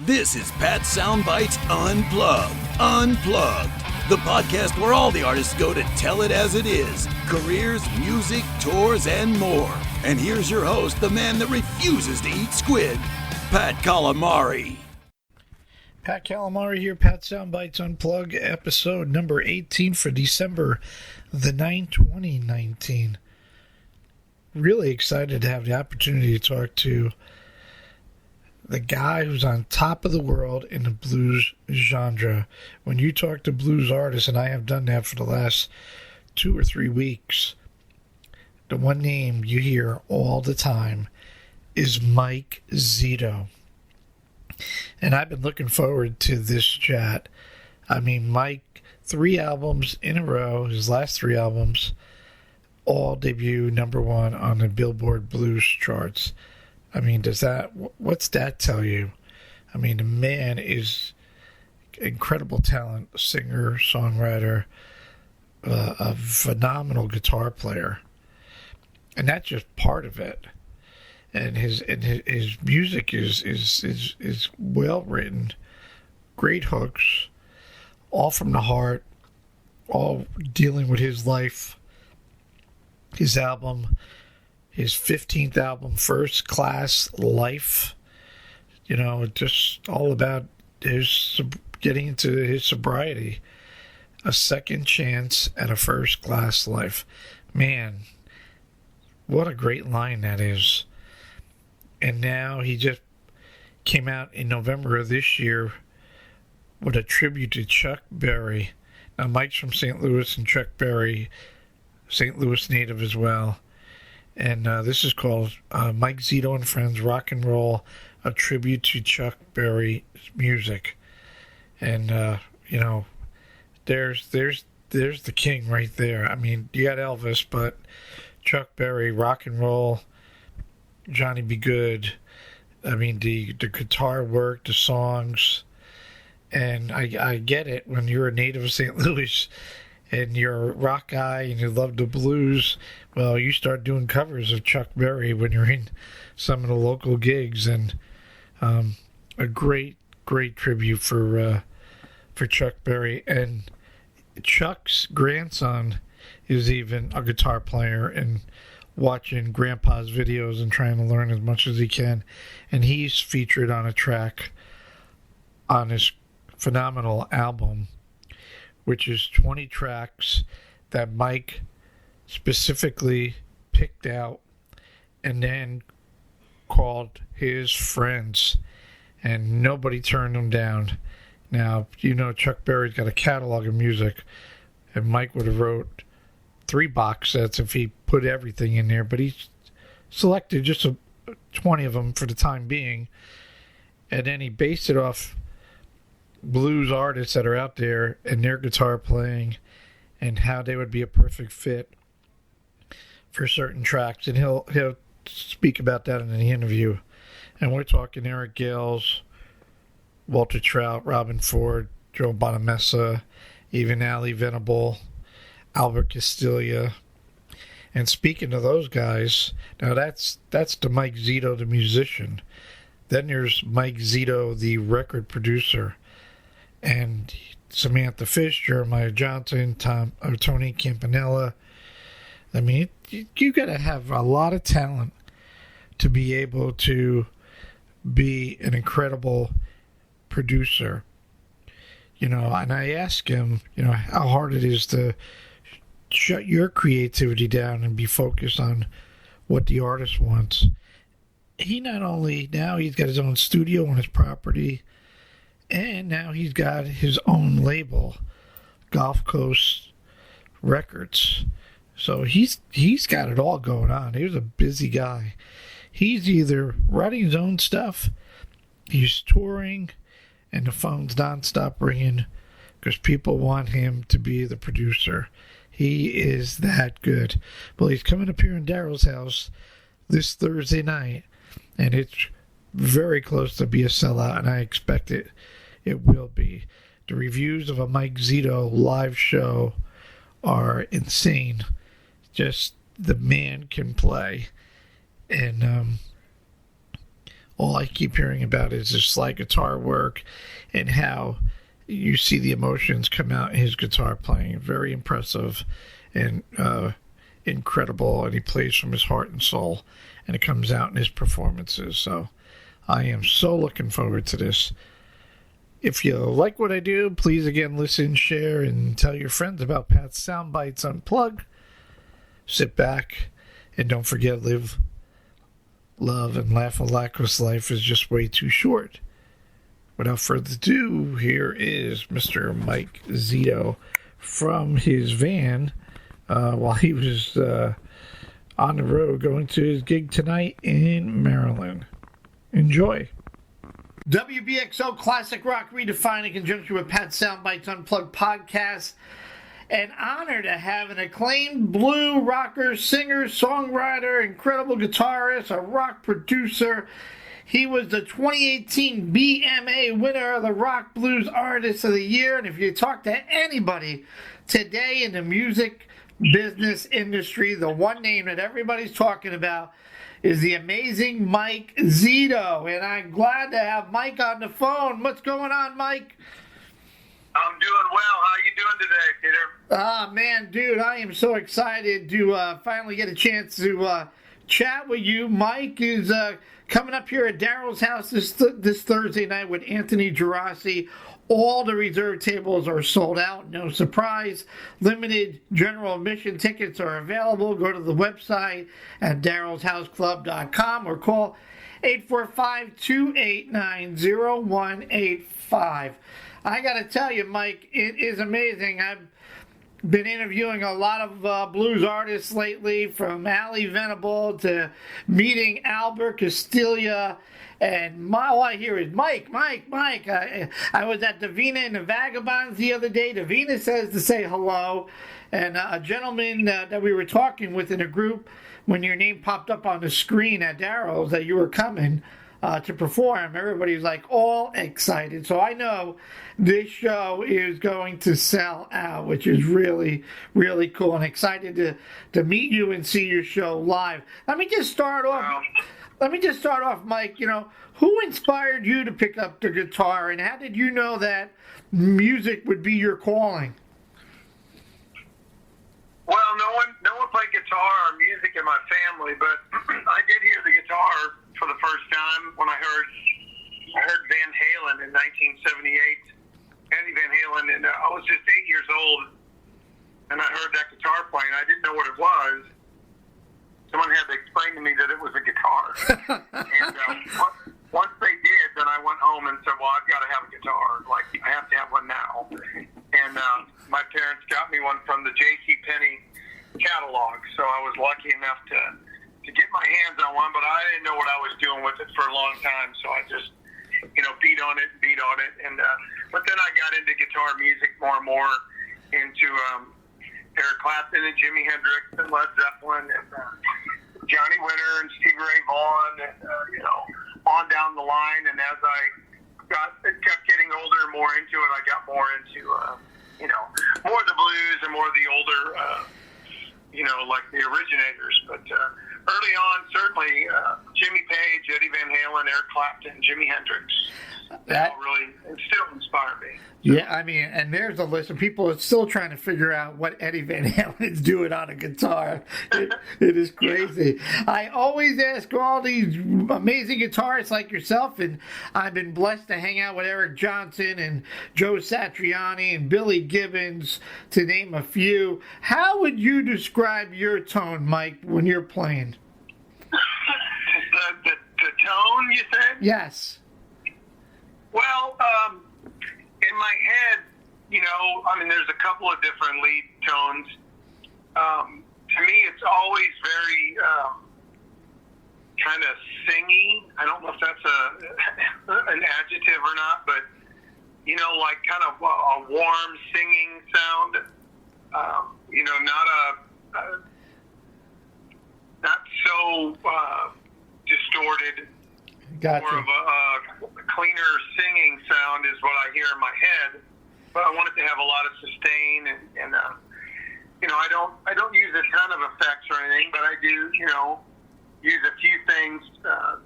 This is Pat Soundbites Unplugged. Unplugged. The podcast where all the artists go to tell it as it is. Careers, music, tours, and more. And here's your host, the man that refuses to eat squid, Pat Calamari. Pat Calamari here, Pat Soundbites Unplugged, episode number 18 for December the 9th, 2019. Really excited to have the opportunity to talk to the guy who's on top of the world in the blues genre. When you talk to blues artists, and I have done that for the last 2 or 3 weeks, the one name you hear all the time is Mike Zito. And I've been looking forward to this chat. I mean, Mike, 3 albums in a row, his last 3 albums, all debut number 1 on the Billboard Blues charts. I mean, what's that tell you? I mean, the man is incredible talent, singer, songwriter, a phenomenal guitar player. And that's just part of it. And his music is well written, great hooks, all from the heart, all dealing with his life. His album, his 15th album, First Class Life, just all about his getting into his sobriety, a second chance at a first class life. Man, what a great line that is. And now he just came out in November of this year with a tribute to Chuck Berry. Now, Mike's from St. Louis, and Chuck Berry, St. Louis native as well. And this is called Mike Zito and Friends Rock and Roll, a tribute to Chuck Berry's music. And, there's the king right there. I mean, you got Elvis, but Chuck Berry, rock and roll, Johnny B. Good. I mean, the guitar work, the songs. And I get it. When you're a native of St. Louis and you're a rock guy and you love the blues, well, you start doing covers of Chuck Berry when you're in some of the local gigs. And a great tribute for Chuck Berry. And Chuck's grandson is even a guitar player and watching Grandpa's videos and trying to learn as much as he can. And he's featured on a track on this phenomenal album, which is 20 tracks that Mike specifically picked out and then called his friends, and nobody turned them down. Now, Chuck Berry's got a catalog of music, and Mike would have wrote 3 box sets if he put everything in there, but he selected just 20 of them for the time being, and then he based it off blues artists that are out there and their guitar playing and how they would be a perfect fit for certain tracks. And he'll speak about that in the interview. And we're talking Eric Gales, Walter Trout, Robin Ford, Joe Bonamessa, even Ali Venable, Albert Castiglia. And speaking of those guys, now that's the Mike Zito, the musician. Then there's Mike Zito, the record producer. And Samantha Fish, Jeremiah Johnson, Tony Campanella. I mean, you got to have a lot of talent to be able to be an incredible producer. And I ask him, how hard it is to shut your creativity down and be focused on what the artist wants. He not only, now he's got his own studio on his property, and now he's got his own label, Gulf Coast Records. So he's got it all going on. He's a busy guy. He's either writing his own stuff, he's touring, and the phone's nonstop ringing because people want him to be the producer. He is that good. Well, he's coming up here in Daryl's house this Thursday night, and it's very close to be a sellout, and I expect it will be. The reviews of a Mike Zito live show are insane. Just the man can play. And all I keep hearing about is his slide guitar work and how you see the emotions come out in his guitar playing. Very impressive and incredible, and he plays from his heart and soul, and it comes out in his performances. So I am so looking forward to this. If you like what I do, please again listen, share, and tell your friends about Pat's Soundbites Unplugged. Sit back and don't forget, live, love, and laugh a lot, because life is just way too short. Without further ado, here is Mr. Mike Zito from his van while he was on the road going to his gig tonight in Maryland. Enjoy. WBXO Classic Rock Redefined in conjunction with Pat's Soundbites Unplugged podcast. An honor to have an acclaimed blue rocker, singer, songwriter, incredible guitarist, a rock producer. He was the 2018 BMA winner of the Rock Blues Artist of the Year. And if you talk to anybody today in the music business industry, the one name that everybody's talking about is the amazing Mike Zito. And I'm glad to have Mike on the phone. What's going on, Mike? I'm doing well. How are you doing today, Peter? Ah, man, dude, I am so excited to finally get a chance to chat with you. Mike is coming up here at Daryl's house this Thursday night with Anthony Gerasi. All the reserve tables are sold out. No surprise. Limited general admission tickets are available. Go to the website at darylshouseclub.com or call 845-289-0185. I got to tell you, Mike, it is amazing. I've been interviewing a lot of blues artists lately, from Ali Venable to meeting Albert Castiglia, and all I hear is Mike. I was at Davina and the Vagabonds the other day. Davina says to say hello, and a gentleman that we were talking with in a group, when your name popped up on the screen at Daryl's that you were coming to perform, everybody's like all excited. So I know this show is going to sell out, which is really, really cool, and excited to meet you and see your show live. Let me just start off, Mike. You know, who inspired you to pick up the guitar, and how did you know that music would be your calling? Well, no one played guitar or music in my family, but I did hear the guitar for the first time when I heard Van Halen in 1978. Eddie Van Halen, and I was just 8 years old, and I heard that guitar playing. I didn't know what it was. Someone had to explain to me that it was a guitar. And once they did, then I went home and said, well, I've got to have a guitar. Like, I have to have one now. And my parents got me one from the J.C. Penney catalog, so I was lucky enough to get my hands on one, but I didn't know what I was doing with it for a long time, so I just, beat on it. And but then I got into guitar music more and more, into Eric Clapton and Jimi Hendrix and Led Zeppelin and Johnny Winter and Stevie Ray Vaughan, and on down the line. And as I kept getting older and more into it, I got more into more of the blues and more of the older like the originators. But early on, certainly Jimmy Page, Eddie Van Halen, Eric Clapton, Jimi Hendrix. That all really still inspire me. Yeah, I mean, and there's a list of people that's still trying to figure out what Eddie Van Halen is doing on a guitar. It is crazy. Yeah. I always ask all these amazing guitarists like yourself, and I've been blessed to hang out with Eric Johnson and Joe Satriani and Billy Gibbons, to name a few. How would you describe your tone, Mike, when you're playing? The tone, you said? Yes. Well, in my head, there's a couple of different lead tones. To me, it's always very kind of singy. I don't know if that's an adjective or not, but, like kind of a warm singing sound. Not so distorted. Gotcha. More of a cleaner singing sound is what I hear in my head, but I want it to have a lot of sustain, and I don't use a ton of effects or anything, but I do use a few things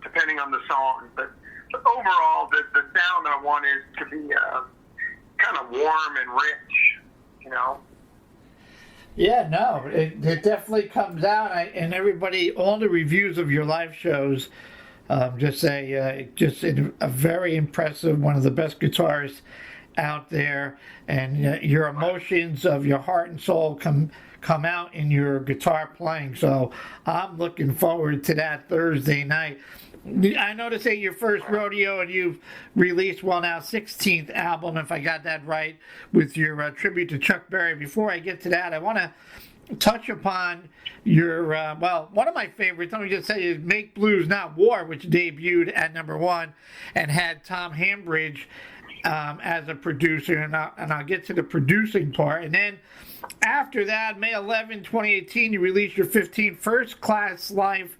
depending on the song. But overall, the sound I want is to be kind of warm and rich, you know. Yeah, no, it definitely comes out, and everybody, all the reviews of your live shows just say a very impressive, one of the best guitarists out there, and your emotions of your heart and soul come out in your guitar playing. So I'm looking forward to that Thursday night. I noticed that your first rodeo, and you've released, well, now 16th album, if I got that right, with your tribute to Chuck Berry. Before I get to that, I want to touch upon your, one of my favorites, let me just say, is Make Blues Not War, which debuted at #1 and had Tom Hambridge as a producer, and I'll get to the producing part. And then after that, May 11, 2018, you released your 15th First Class Life.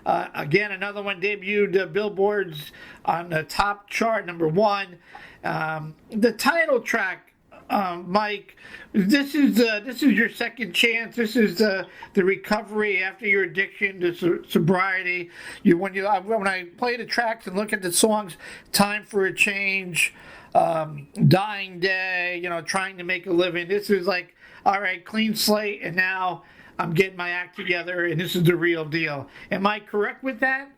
Again, another one debuted Billboard's on the top chart, #1. The title track, Mike, this is your second chance. This is the recovery after your addiction to sobriety. When I play the tracks and look at the songs, Time for a Change, Dying Day, Trying to Make a Living. This is like, all right, clean slate, and now I'm getting my act together, and this is the real deal. Am I correct with that?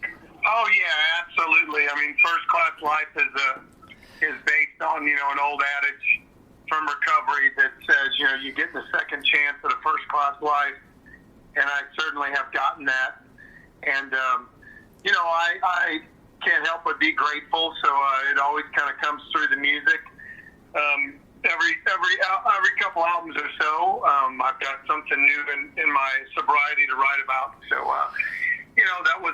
Oh yeah, absolutely. I mean, First Class Life is based on an old adage from recovery that says you get the second chance at a first class life, and I certainly have gotten that. And I can't help but be grateful. So it always kind of comes through the music. Every couple albums or so, I've got something new in my sobriety to write about. So, that was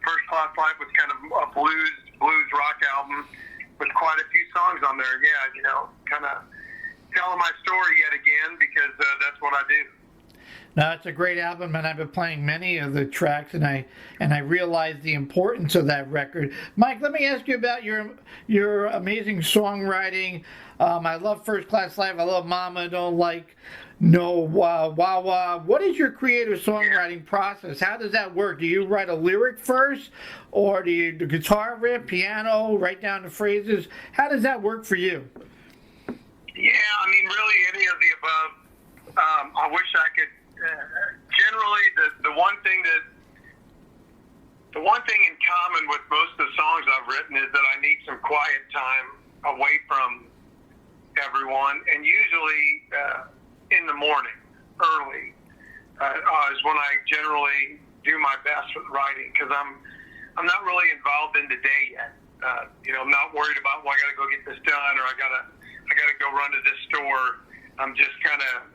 First Class Life was kind of a blues rock album with quite a few songs on there. Yeah, kind of telling my story yet again, because that's what I do. No, it's a great album, and I've been playing many of the tracks, and I realize the importance of that record. Mike, let me ask you about your amazing songwriting. I love First Class Life. I love Mama Don't Like No Wah Wah. What is your creative songwriting process? How does that work? Do you write a lyric first, or do you do guitar riff, piano, write down the phrases? How does that work for you? Yeah, I mean, really any of the above. I wish I could. Generally, the one thing in common with most of the songs I've written is that I need some quiet time away from everyone, and usually in the morning, early, is when I generally do my best with writing, because I'm not really involved in the day yet. I'm not worried about, I got to go get this done, or I gotta go run to this store. I'm just kind of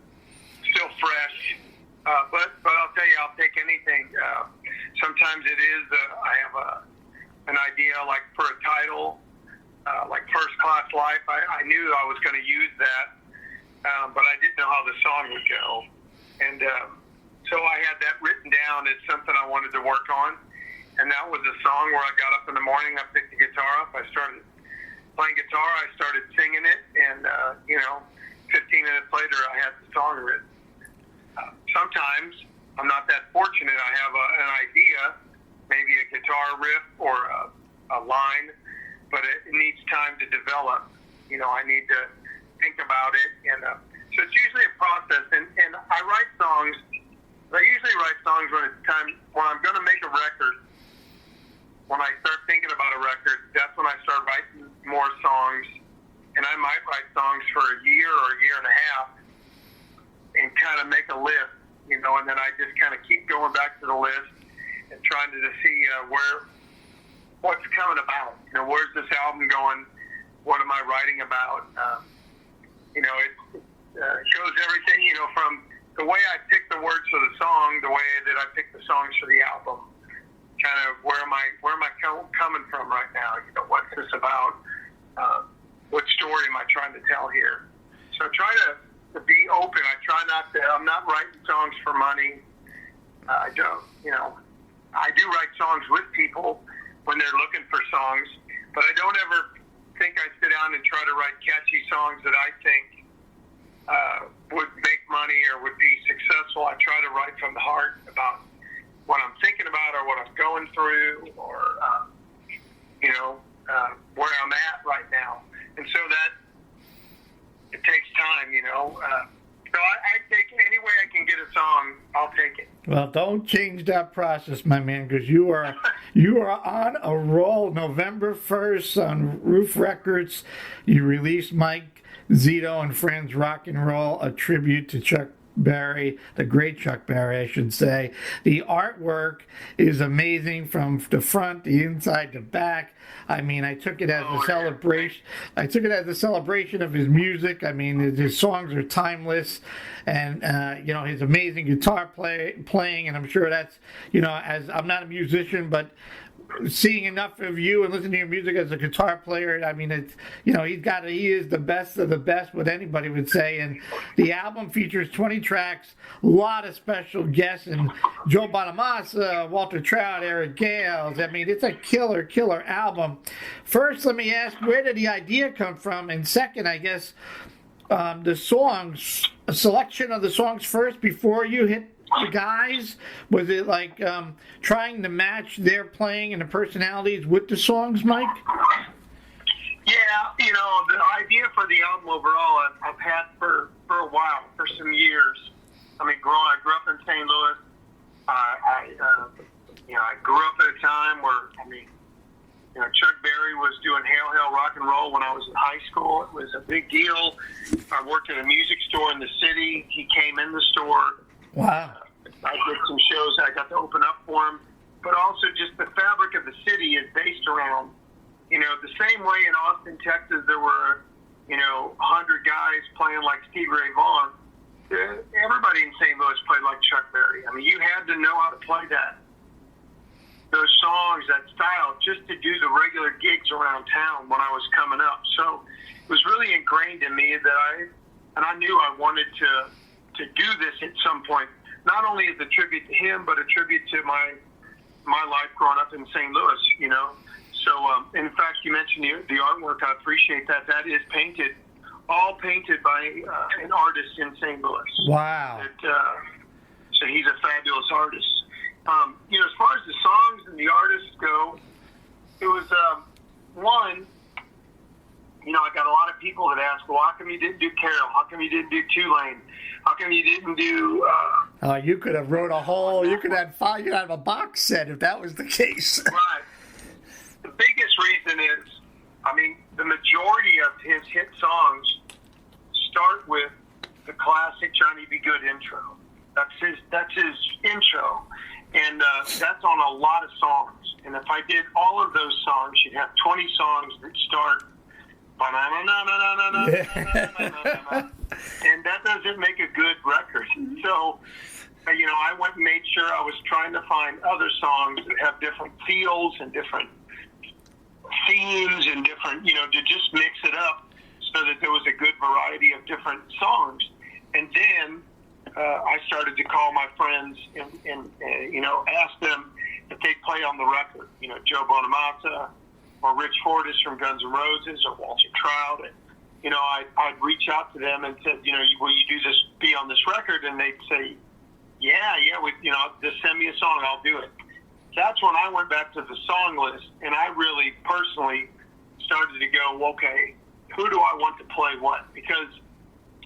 still fresh. But I'll tell you, I'll take anything. Sometimes it is, I have an idea, like for a title, like First Class Life. I knew I was going to use that, but I didn't know how the song would go. And so I had that written down as something I wanted to work on. And that was a song where I got up in the morning, I picked the guitar up, I started playing guitar, I started singing it, and 15 minutes later I had the song written. Sometimes I'm not that fortunate. I have an idea, maybe a guitar riff or a line, but it needs time to develop. I need to think about it, and so it's usually a process. And I write songs. I usually write songs when it's time, when I'm going to make a record. When I start thinking about a record, that's when I start writing more songs, and I might write songs for a year or a year and a half, and kind of make a list, and then I just kind of keep going back to the list and trying to see what's coming about. Where's this album going? What am I writing about? It shows everything, from the way I pick the words for the song, the way that I pick the songs for the album. Kind of where am I coming from right now? What's this about? What story am I trying to tell here? So I try to be open. I try not to. I'm not writing songs for money. I don't. I do write songs with people when they're looking for songs, but I don't ever think I sit down and try to write catchy songs that I think would make money or would be successful. I try to write from the heart about what I'm thinking about or what I'm going through, or where I'm at right now. And so that it takes time, So I take any way I can get a song, I'll take it. Well, don't change that process, my man, because you are on a roll. November 1st on Roof Records, you released Mike, Zito, and Friends Rock and Roll, a tribute to Chuck Berry, the great Chuck Berry, I should say. The artwork is amazing from the front, the inside, the back. I mean, I took it as a celebration. I took it as a celebration of his music. I mean, his songs are timeless, and his amazing guitar playing. And I'm sure that's, as I'm not a musician, but seeing enough of you and listening to your music as a guitar player, I mean, it's, he is the best of the best, what anybody would say. And the album features 20 tracks, a lot of special guests, and Joe Bonamassa, Walter Trout, Eric Gales. I mean, it's a killer album. First, let me ask, where did the idea come from? And second, I guess, the songs, a selection of the songs first before you hit the guys? Was it like trying to match their playing and the personalities with the songs, Mike? Yeah, the idea for the album overall I've had for a while, for some years. I mean, I grew up in St. Louis. I grew up at a time where, Chuck Berry was doing Hail Hail Rock and Roll when I was in high school. It was a big deal. I worked at a music store in the city. He came in the store. Wow. I did some shows I got to open up for him. But also just the fabric of the city is based around, the same way in Austin, Texas, there were, 100 guys playing like Stevie Ray Vaughan. Everybody in St. Louis played like Chuck Berry. I mean, you had to know how to play those songs, that style, just to do the regular gigs around town when I was coming up. So it was really ingrained in me that I knew I wanted to do this at some point, not only as a tribute to him, but a tribute to my life growing up in St. Louis, So, in fact, you mentioned the artwork. I appreciate that. That is all painted by an artist in St. Louis. Wow. So he's a fabulous artist. As far as the songs and the artists go, it was, one, I got a lot of people that ask, well, how come you didn't do Carol? How come you didn't do Tulane? How come you didn't do... you could have wrote you could have a box set if that was the case. Right. The biggest reason is, the majority of his hit songs start with the classic Johnny B. Good intro. That's his intro. And that's on a lot of songs. And if I did all of those songs, you'd have 20 songs that start... and that doesn't make a good record. So, I went and made sure I was trying to find other songs that have different feels and different themes and different, to just mix it up so that there was a good variety of different songs. And then I started to call my friends and ask them if they'd play on the record. Joe Bonamassa or Rich Fortis from Guns N' Roses or Walter Trout. And, I'd reach out to them and said, will you do this, be on this record? And they'd say, yeah, just send me a song, I'll do it. That's when I went back to the song list, and I really personally started to go, okay, who do I want to play what? Because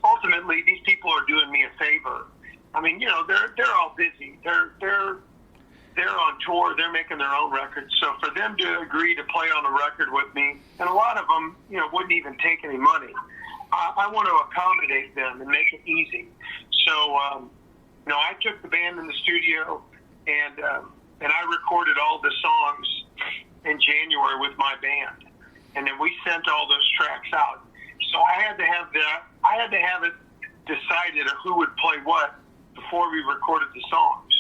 ultimately, these people are doing me a favor. They're all busy. They're on tour. They're making their own records. So for them to agree to play on a record with me, and a lot of them, wouldn't even take any money. I want to accommodate them and make it easy. So, I took the band in the studio and I recorded all the songs in January with my band, and then we sent all those tracks out. So I had to have it decided of who would play what before we recorded the songs.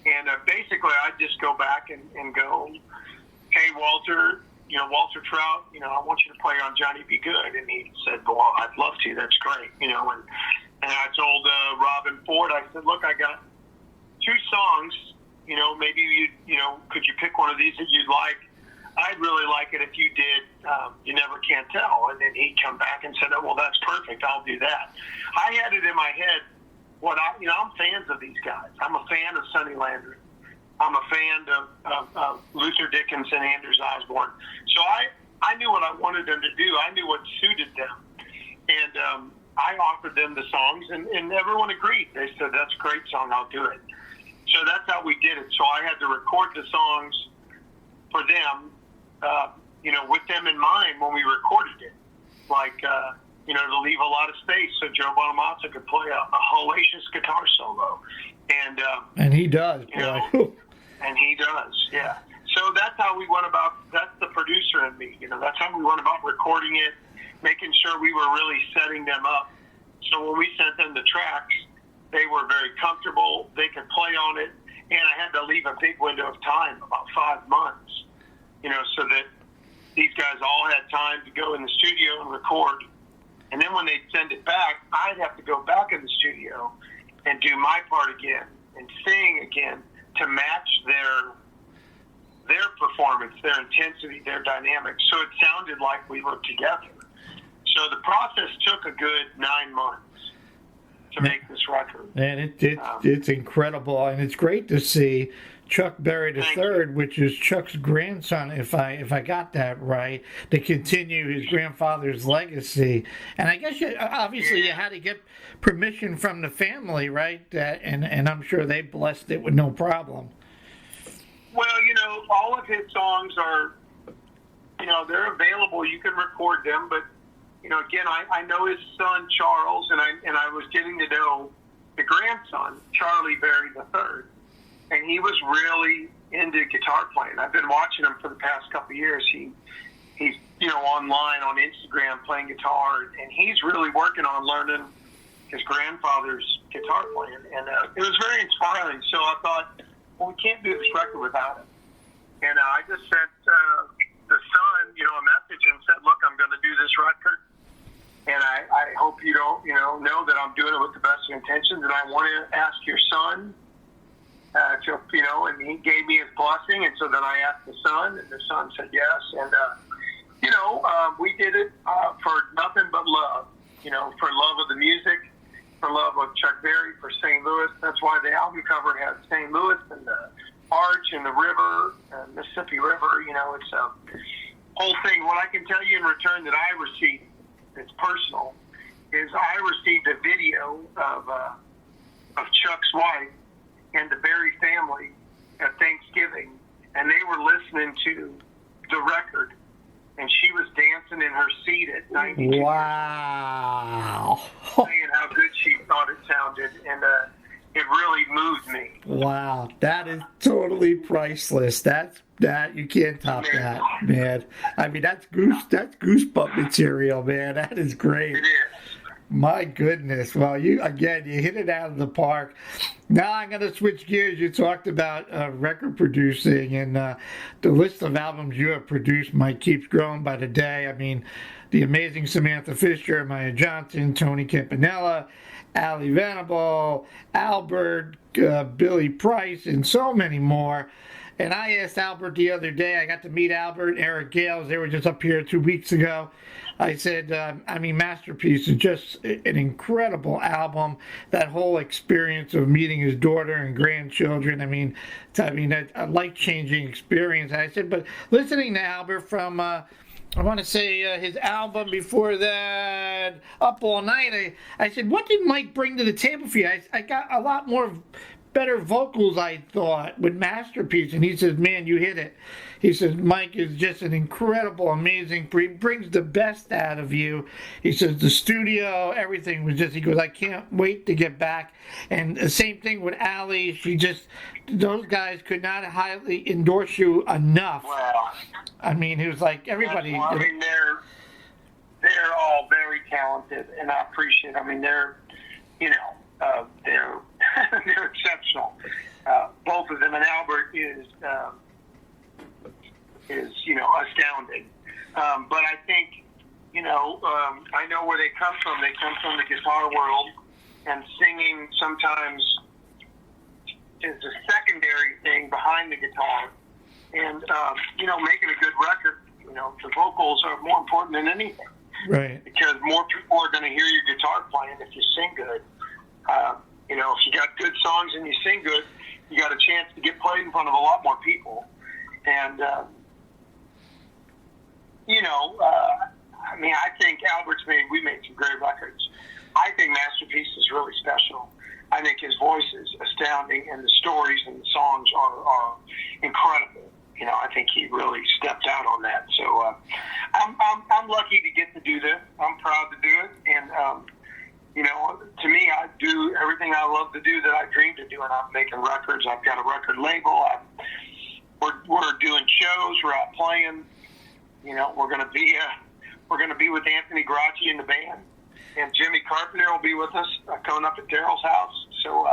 And basically, I'd just go back and go, hey, Walter Trout, I want you to play on Johnny B. Good. And he said, well, I'd love to. That's great. And I told Robin Ford, I said, look, I got 2 songs. Maybe could you pick one of these that you'd like? I'd really like it if you did You Never Can Tell. And then he'd come back and said, oh, well, that's perfect. I'll do that. I had it in my head. I'm fans of these guys. I'm a fan of Sonny Landry. I'm a fan of Luther Dickinson, Anders Osborne. So I knew what I wanted them to do. I knew what suited them. And I offered them the songs, and everyone agreed. They said, that's a great song, I'll do it. So that's how we did it. So I had to record the songs for them, with them in mind when we recorded it. Like, to leave a lot of space so Joe Bonamassa could play a hellacious guitar solo. And he does, boy. And he does, yeah. So that's how we went about, that's the producer in me. That's how we went about recording it, making sure we were really setting them up. So when we sent them the tracks, they were very comfortable. They could play on it. And I had to leave a big window of time, about 5 months, so that these guys all had time to go in the studio and record. And then when they'd send it back, I'd have to go back in the studio and do my part again and sing again to match their performance, their intensity, their dynamics. So it sounded like we were together. So the process took a good 9 months to make this record. And it's incredible, and it's great to see Chuck Berry III, which is Chuck's grandson, if I got that right, to continue his grandfather's legacy. And I guess you had to get permission from the family, right? And I'm sure they blessed it with no problem. Well, all of his songs are, they're available. You can record them, but again, I know his son Charles, and I was getting to know the grandson, Charlie Berry III. And he was really into guitar playing. I've been watching him for the past couple of years. He's online on Instagram playing guitar, and he's really working on learning his grandfather's guitar playing. And it was very inspiring. So I thought, well, we can't do this record without him. And I just sent the son, a message and said, look, I'm going to do this record. And I hope you don't, know that I'm doing it with the best of intentions. And I want to ask your son, and he gave me his blessing, and so then I asked the son, and the son said yes, and we did it for nothing but love, for love of the music, for love of Chuck Berry, for St. Louis. That's why the album cover has St. Louis and the arch and the river, Mississippi River. It's a whole thing. What I can tell you in return that I received, it's personal, is I received a video of Chuck's wife and the Berry family at Thanksgiving, and they were listening to the record, and she was dancing in her seat at 92. Wow. Saying how good she thought it sounded, and it really moved me. Wow, that is totally priceless. That you can't top that, man. I mean, that's goosebump material, man. That is great. It is. My goodness. Well, you hit it out of the park. Now I'm going to switch gears. You talked about record producing, and the list of albums you have produced keeps growing by the day. I mean, the amazing Samantha Fisher, Maya Johnson, Tony Campanella, Ali Venable, Albert, Billy Price, and so many more. And I asked Albert the other day, I got to meet Albert and Eric Gales. They were just up here 2 weeks ago. I said, Masterpiece is just an incredible album. That whole experience of meeting his daughter and grandchildren, a life-changing experience. And I said, but listening to Albert from, I want to say his album before that, Up All Night, I said, what did Mike bring to the table for you? I got a lot more better vocals, I thought, with Masterpiece. And he says, man, you hit it. He says, Mike is just an incredible, amazing, he brings the best out of you. He says, the studio, everything was just, he goes, I can't wait to get back. And the same thing with Ali. Those guys could not highly endorse you enough. Wow. I mean, he was like, everybody. They're all very talented, and I appreciate it. I mean, they're they're exceptional. Both of them, and Albert is astounding. But I think, I know where they come from. They come from the guitar world, and singing sometimes is a secondary thing behind the guitar. And, making a good record, the vocals are more important than anything. Right. Because more people are going to hear your guitar playing if you sing good. You know, if you got good songs and you sing good, you got a chance to get played in front of a lot more people. And, I think we made some great records. I think Masterpiece is really special. I think his voice is astounding, and the stories and the songs are incredible. You know, I think he really stepped out on that. So I'm lucky to get to do this. I'm proud to do it. And, to me, I do everything I love to do that I dreamed to do, and I'm making records. I've got a record label. We're doing shows. We're out playing. You know, we're going to be with Anthony Gracchi in the band, and Jimmy Carpenter will be with us coming up at Daryl's house. So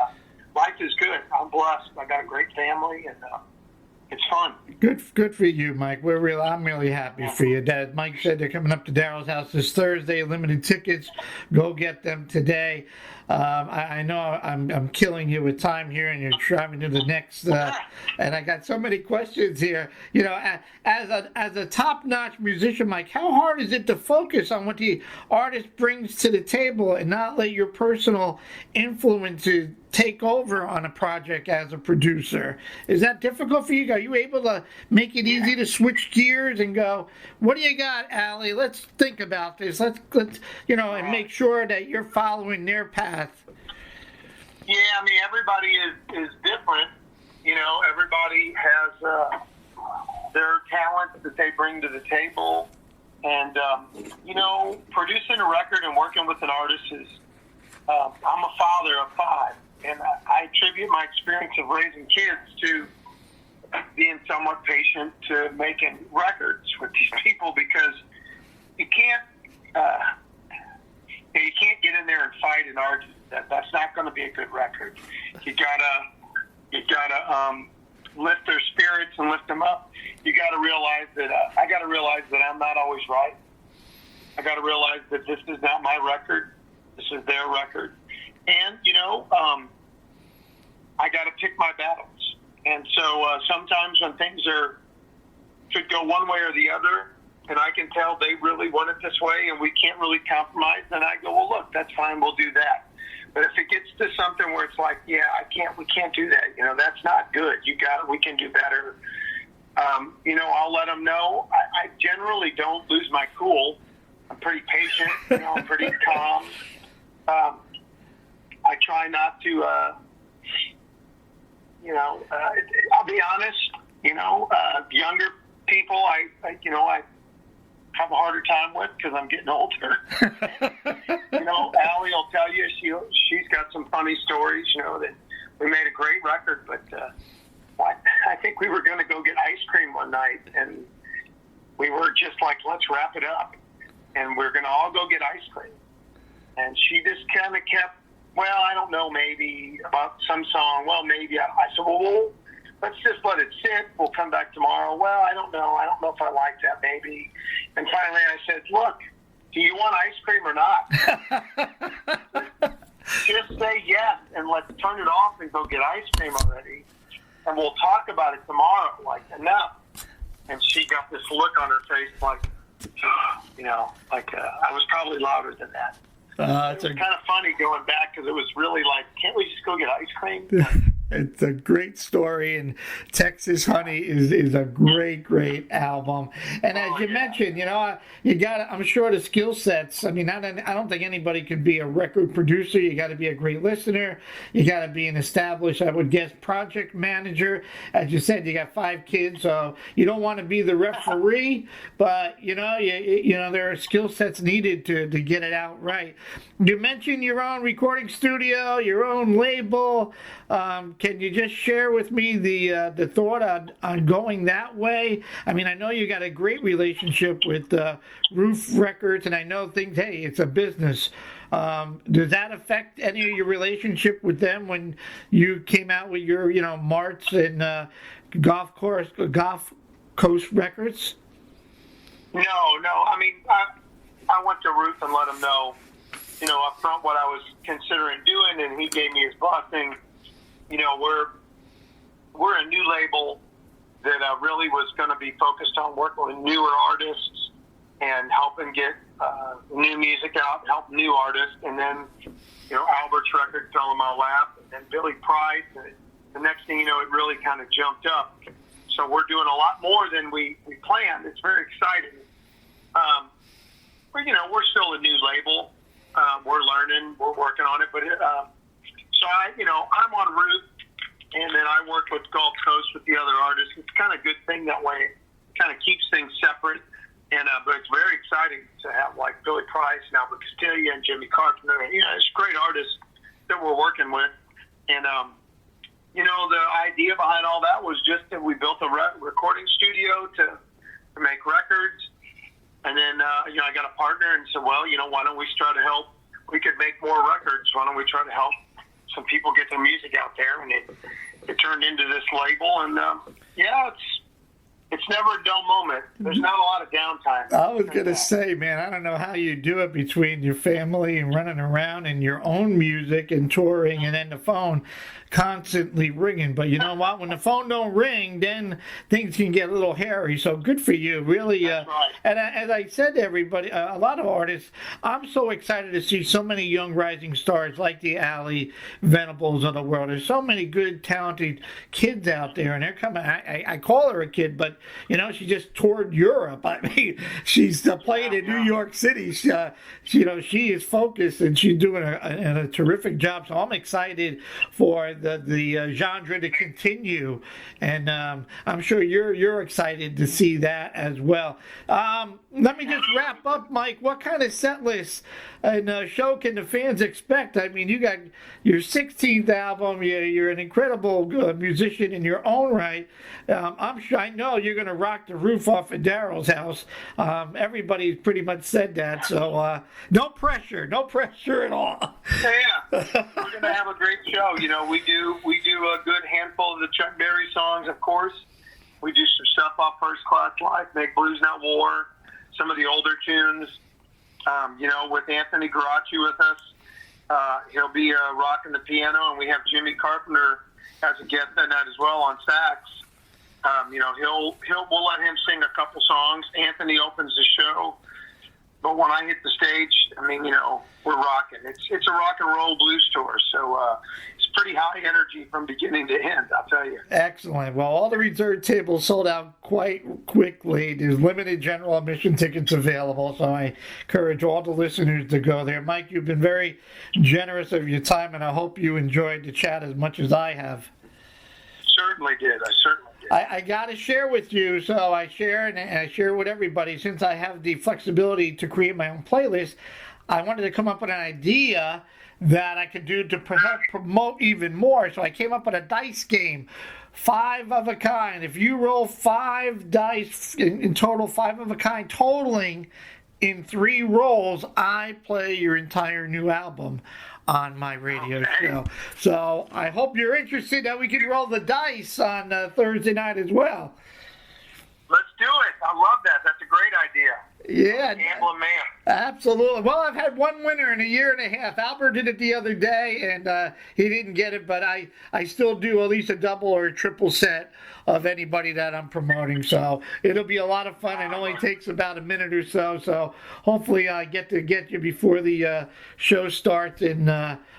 life is good. I'm blessed. I got a great family, and it's fun. Good for you, Mike. I'm really happy for you. Dad, Mike said they're coming up to Daryl's house this Thursday. Limited tickets. Go get them today. I know I'm killing you with time here, and you're driving to the next. And I got so many questions here. You know, as a top-notch musician, Mike, how hard is it to focus on what the artist brings to the table and not let your personal influences take over on a project as a producer? Is that difficult for you? Are you able to make it easy to switch gears and go, what do you got, Allie? Let's think about this. Let's and make sure that you're following their path. Yeah, I mean, everybody is different. You know, everybody has their talent that they bring to the table. And, producing a record and working with an artist is, I'm a father of 5. And I attribute my experience of raising kids to being somewhat patient to making records with these people, because you can't get in there and fight and argue. That's not going to be a good record. You gotta lift their spirits and lift them up. You got to realize that I got to realize that I'm not always right. I got to realize that this is not my record. This is their record. And, I got to pick my battles. And so sometimes when things could go one way or the other, and I can tell they really want it this way and we can't really compromise, then I go, well, look, that's fine, we'll do that. But if it gets to something where it's like, yeah, we can't do that, that's not good. We can do better. I'll let them know. I generally don't lose my cool. I'm pretty patient, I'm pretty calm. I try not to, I'll be honest, younger people, I have a harder time with because I'm getting older. Allie will tell you, she's got some funny stories, that we made a great record, but I think we were going to go get ice cream one night, and we were just like, let's wrap it up. And we're going to all go get ice cream. And she just kind of kept, well, I don't know, maybe about some song. Well, maybe. I said, well, let's just let it sit. We'll come back tomorrow. Well, I don't know. I don't know if I like that, maybe. And finally I said, look, do you want ice cream or not? Just say yes, and let's turn it off and go get ice cream already. And we'll talk about it tomorrow, like, enough. And she got this look on her face like, I was probably louder than that. It's kind of funny going back because it was really like, can't we just go get ice cream? It's a great story, and Texas Honey is a great album. And as you mentioned, you got, I'm sure, the skill sets. I mean, I don't think anybody could be a record producer. You got to be a great listener. You got to be an established, I would guess, project manager. As you said, you got 5 kids, so you don't want to be the referee, but there are skill sets needed to get it out right. You mentioned your own recording studio, your own label. Can you just share with me the thought on going that way? I mean, I know you got a great relationship with Roof Records, and I know things, hey, it's a business. Does that affect any of your relationship with them when you came out with your, Marts and Golf Coast Records? No. I mean, I went to Roof and let him know, up front what I was considering doing, and he gave me his blessing. We're a new label that really was going to be focused on working with newer artists, and helping get new music out, help new artists. And then, Albert's record fell in my lap, and then Billy Price. And the next thing you know, it really kind of jumped up. So we're doing a lot more than we planned. It's very exciting. But, we're still a new label. We're learning. We're working on it. But so I'm on route, and then I work with Gulf Coast with the other artists. It's kind of a good thing that way. It kind of keeps things separate. And but it's very exciting to have like Billy Price and Albert Castiglia and Jimmy Carpenter. It's great artists that we're working with. And the idea behind all that was just that we built a recording studio to make records. And then I got a partner and said, well, why don't we try to help? We could make more records. Why don't we try to help some people get their music out there? And it turned into this label. And it's never a dull moment. There's not a lot of downtime. I was going to say, man, I don't know how you do it between your family and running around and your own music and touring and then the phone constantly ringing. But you know what? When the phone don't ring, then things can get a little hairy. So good for you, really. That's right. And as I said to everybody, a lot of artists, I'm so excited to see so many young rising stars like the Allie Venables of the world. There's so many good, talented kids out there, and they're coming. I call her a kid, but she just toured Europe. I mean, she's played in New York City. She is focused, and she's doing a terrific job. So I'm excited for the genre to continue, and I'm sure you're excited to see that as well. Let me just wrap up, Mike. What kind of set list and show can the fans expect? I mean, you got your 16th album. You're an incredible musician in your own right. I know you're going to rock the roof off of Daryl's house. Everybody's pretty much said that, so no pressure at all. Yeah, we're going to have a great show. We do a good handful of the Chuck Berry songs, of course. We do some stuff off First Class Life, Make Blues Not War, some of the older tunes. With Anthony Garachi with us, he'll be rocking the piano, and we have Jimmy Carpenter as a guest that night as well on sax. We'll let him sing a couple songs. Anthony opens the show, but when I hit the stage, we're rocking. It's a rock and roll blues tour, so it's pretty high energy from beginning to end, I'll tell you. Excellent. Well, all the reserved tables sold out quite quickly. There's limited general admission tickets available, so I encourage all the listeners to go there. Mike, you've been very generous of your time, and I hope you enjoyed the chat as much as I have. Certainly did. I got to share with you, so I share and I share with everybody. Since I have the flexibility to create my own playlist, I wanted to come up with an idea that I could do to perhaps promote even more. So I came up with a dice game, 5 of a kind. If you roll 5 dice, in total 5 of a kind, totaling in 3 rolls, I play your entire new album on my radio show. So I hope you're interested that we can roll the dice on Thursday night as well. Let's do it. I love that. That's a great idea. Yeah. Gambling man. Absolutely. Well, I've had one winner in a year and a half. Albert did it the other day, and he didn't get it, but I still do at least a double or a triple set of anybody that I'm promoting. So it'll be a lot of fun. It only takes about a minute or so. So hopefully I get to get you before the show starts, and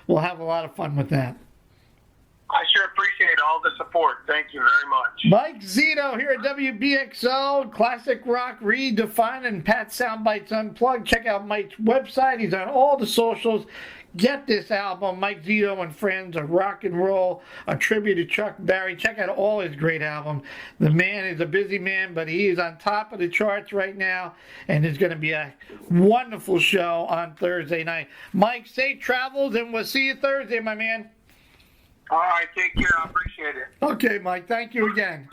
we'll have a lot of fun with that. I sure appreciate all the support. Thank you very much. Mike Zito here at WBXO, Classic Rock Redefined and Pat Soundbites Unplugged. Check out Mike's website. He's on all the socials. Get this album, Mike Zito and Friends, a rock and roll, a tribute to Chuck Berry. Check out all his great albums. The man is a busy man, but he is on top of the charts right now, and it's going to be a wonderful show on Thursday night. Mike, safe travels, and we'll see you Thursday, my man. All right, take care. I appreciate it. Okay, Mike. Thank you again.